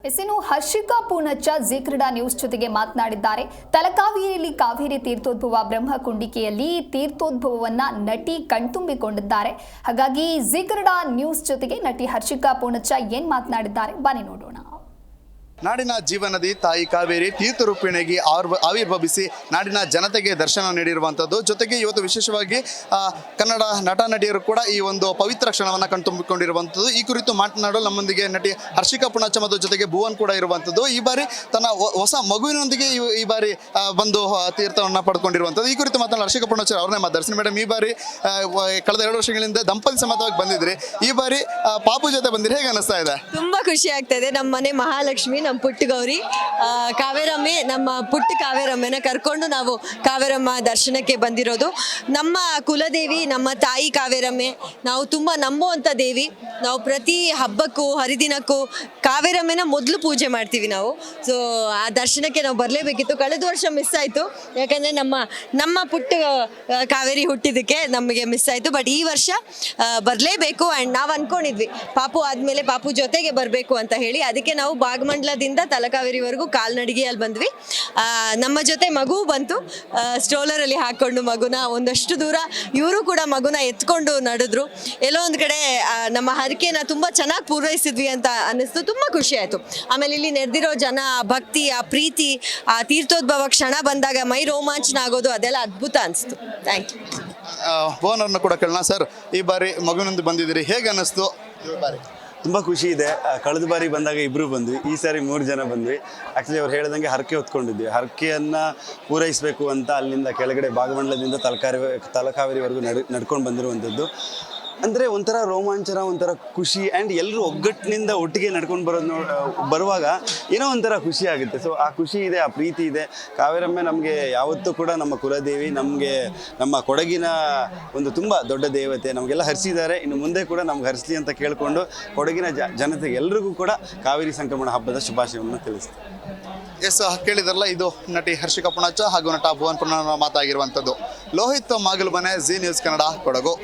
ಇನ್ನು ಹರ್ಷಿಕಾ ಪೂಣಚ್ಚ ಜೀ ಕ್ರೀಡಾ ನ್ಯೂಸ್ ಜೊತೆಗೆ ಮಾತನಾಡಿದ್ದಾರೆ. ತಲಕಾವೇರಿಯಲ್ಲಿ ಕಾವೇರಿ ತೀರ್ಥೋದ್ಭವ ಬ್ರಹ್ಮಕುಂಡಿಕೆಯಲ್ಲಿ ತೀರ್ಥೋದ್ಭವವನ್ನ ನಟಿ ಕಣ್ತುಂಬಿಕೊಂಡಿದ್ದಾರೆ. ಹಾಗಾಗಿ ಜೀ ಕ್ರೀಡಾ ನ್ಯೂಸ್ ಜೊತೆಗೆ ನಟಿ ಹರ್ಷಿಕಾ ಪೂಣಚ್ಚ ಏನ್ ಮಾತನಾಡಿದ್ದಾರೆ ಬನ್ನಿ ನೋಡೋಣ. ನಾಡಿನ ಜೀವನದಿ ತಾಯಿ ಕಾವೇರಿ ತೀರ್ಥರೂಪಿಣಿಯಾಗಿ ಆವಿರ್ಭವಿಸಿ ನಾಡಿನ ಜನತೆಗೆ ದರ್ಶನ ನೀಡಿರುವಂಥದ್ದು. ಜೊತೆಗೆ ಇವತ್ತು ವಿಶೇಷವಾಗಿ ಕನ್ನಡ ನಟ ನಟಿಯರು ಕೂಡ ಈ ಒಂದು ಪವಿತ್ರ ಕ್ಷಣವನ್ನು ಕಣ್ತುಂಬಿಕೊಂಡಿರುವಂಥದ್ದು. ಈ ಕುರಿತು ಮಾತನಾಡಲು ನಮ್ಮೊಂದಿಗೆ ನಟಿ ಹರ್ಷಿಕಾ ಪೂಣಚ್ಚ ಮತ್ತು ಜೊತೆಗೆ ಭುವನ್ ಕೂಡ ಇರುವಂಥದ್ದು. ಈ ಬಾರಿ ತನ್ನ ಹೊಸ ಮಗುವಿನೊಂದಿಗೆ ಈ ಬಾರಿ ಬಂದು ತೀರ್ಥವನ್ನು ಪಡ್ಕೊಂಡಿರುವಂಥದ್ದು. ಈ ಕುರಿತು ಮಾತನಾಡಲು ಹರ್ಷಿಕಾ ಪೂಣಚ್ಚ ಅವ್ರನ್ನೇ ಮಾತಾಡ್ತೀನಿ. ಮೇಡಮ್, ಈ ಬಾರಿ ಕಳೆದ 2 ವರ್ಷಗಳಿಂದ ದಂಪತಿ ಸಮೇತವಾಗಿ ಬಂದಿದ್ರಿ. ಈ ಬಾರಿ ಪಾಪು ಜೊತೆ ಬಂದಿರಿ, ಹೇಗೆ ಅನಿಸ್ತಾ ಇದೆ? ತುಂಬಾ ಖುಷಿ ಆಗ್ತಾ ಇದೆ. ನಮ್ಮ ಮನೆ ಮಹಾಲಕ್ಷ್ಮಿ, ನಮ್ಮ ಪುಟ್ಟ ಗೌರಿ ಕಾವೇರಮ್ಮೆ, ನಮ್ಮ ಪುಟ್ಟ ಕಾವೇರಮ್ಮೆನ ಕರ್ಕೊಂಡು ನಾವು ಕಾವೇರಮ್ಮ ದರ್ಶನಕ್ಕೆ ಬಂದಿರೋದು. ನಮ್ಮ ಕುಲದೇವಿ, ನಮ್ಮ ತಾಯಿ ಕಾವೇರಮ್ಮೆ ನಾವು ತುಂಬ ನಂಬುವಂಥ ದೇವಿ. ನಾವು ಪ್ರತಿ ಹಬ್ಬಕ್ಕೂ ಹರಿದಿನಕ್ಕೂ ಕಾವೇರಮ್ಮೆನ ಮೊದಲು ಪೂಜೆ ಮಾಡ್ತೀವಿ ನಾವು. ಸೊ ಆ ದರ್ಶನಕ್ಕೆ ನಾವು ಬರಲೇಬೇಕಿತ್ತು. ಕಳೆದ ವರ್ಷ ಮಿಸ್ ಆಯಿತು, ಯಾಕಂದರೆ ನಮ್ಮ ಪುಟ್ಟ ಕಾವೇರಿ ಹುಟ್ಟಿದ್ದಕ್ಕೆ ನಮಗೆ ಮಿಸ್ ಆಯಿತು. ಬಟ್ ಈ ವರ್ಷ ಬರಲೇಬೇಕು. ಆ್ಯಂಡ್ ನಾವು ಅಂದ್ಕೊಂಡಿದ್ವಿ ಪಾಪು ಆದಮೇಲೆ ಪಾಪು ಜೊತೆಗೆ ಬರಬೇಕು ಅಂತ ಹೇಳಿ. ಅದಕ್ಕೆ ನಾವು ಭಾಗಮಂಡಲದಿಂದ ತಲಕಾವೇರಿವರೆಗೂ ಕಾಲ್ನಡಿಗೆಯಲ್ಲಿ ಬಂದ್ವಿ. ನಮ್ಮ ಜೊತೆ ಮಗು ಬಂತು, ಸ್ಟ್ರೋಲರಲ್ಲಿ ಹಾಕ್ಕೊಂಡು ಮಗುನ ಒಂದಷ್ಟು ದೂರ ಇವರು ಕೂಡ ಮಗುನ ಎತ್ಕೊಂಡು ನಡೆದ್ರು. ಎಲ್ಲೋ ಒಂದು ಕಡೆ ನಮ್ಮ ಹರಕೆನ ತುಂಬ ಚೆನ್ನಾಗಿ ಪೂರೈಸಿದ್ವಿ ಅಂತ ಅನ್ನಿಸ್ತು. ತುಂಬ ಖುಷಿ ಆಯಿತು. ಆಮೇಲೆ ಇಲ್ಲಿ ನೆರೆದಿರೋ ಜನ, ಆ ಭಕ್ತಿ, ಆ ಪ್ರೀತಿ, ಆ ತೀರ್ಥೋದ್ಭವ ಕ್ಷಣ ಬಂದಾಗ ಮೈ ರೋಮಾಂಚನ ಆಗೋದು, ಅದೆಲ್ಲ ಅದ್ಭುತ ಅನಿಸ್ತು. Thank you. ಭುವನ್ ಅವ್ರನ್ನ ಕೂಡ ಕೇಳೋಣ. ಸರ್, ಈ ಬಾರಿ ಮಗುವಿನೊಂದು ಬಂದಿದ್ದೀರಿ, ಹೇಗೆ ಅನ್ನಿಸ್ತು? ಈ ಬಾರಿ ತುಂಬ ಖುಷಿ ಇದೆ. ಕಳೆದ ಬಾರಿ ಬಂದಾಗ ಇಬ್ಬರು ಬಂದ್ವಿ, ಈ ಸಾರಿ 3 ಜನ ಬಂದ್ವಿ. ಆ್ಯಕ್ಚುಲಿ ಅವ್ರು ಹೇಳ್ದಂಗೆ ಹರಕೆ ಹೊತ್ಕೊಂಡಿದ್ವಿ. ಹರಕೆಯನ್ನು ಪೂರೈಸಬೇಕು ಅಂತ ಅಲ್ಲಿಂದ ಕೆಳಗಡೆ ಭಾಗಮಂಡಲದಿಂದ ತಲಕಾವೇರಿವರೆಗೂ ನಡ್ಕೊಂಡು ಬಂದಿರುವಂಥದ್ದು. ಅಂದರೆ ಒಂಥರ ರೋಮಾಂಚನ, ಒಂಥರ ಖುಷಿ. ಆ್ಯಂಡ್ ಎಲ್ಲರೂ ಒಗ್ಗಟ್ಟಿನಿಂದ ಒಟ್ಟಿಗೆ ನಡ್ಕೊಂಡು ಬರುವಾಗ ಏನೋ ಒಂಥರ ಖುಷಿ ಆಗುತ್ತೆ. ಸೊ ಆ ಖುಷಿ ಇದೆ, ಆ ಪ್ರೀತಿ ಇದೆ. ಕಾವೇರಮ್ಮೆ ನಮಗೆ ಯಾವತ್ತೂ ಕೂಡ ನಮ್ಮ ಕುಲದೇವಿ, ನಮಗೆ ನಮ್ಮ ಕೊಡಗಿನ ಒಂದು ತುಂಬ ದೊಡ್ಡ ದೇವತೆ. ನಮಗೆಲ್ಲ ಹರಿಸಿದ್ದಾರೆ, ಇನ್ನು ಮುಂದೆ ಕೂಡ ನಮ್ಗೆ ಹರಿಸಲಿ ಅಂತ ಕೇಳಿಕೊಂಡು ಕೊಡಗಿನ ಜನತೆಗೆ ಎಲ್ರಿಗೂ ಕೂಡ ಕಾವೇರಿ ಸಂಕ್ರಮಣ ಹಬ್ಬದ ಶುಭಾಶಯವನ್ನು ತಿಳಿಸ್ತೀವಿ. ಎಸ್, ಕೇಳಿದ್ರಲ್ಲ, ಇದು ನಟಿ ಹರ್ಷಿಕಾ ಪೂಣಚ್ಚ ಹಾಗೂ ನಟ ಭುವನ್ ಪುಣ್ಯ ಮಾತಾಗಿರುವಂಥದ್ದು. ಲೋಹಿತ್ ಮಾಗಲ್ಮನೆ, ಜೀ ನ್ಯೂಸ್ ಕನ್ನಡ, ಕೊಡಗು.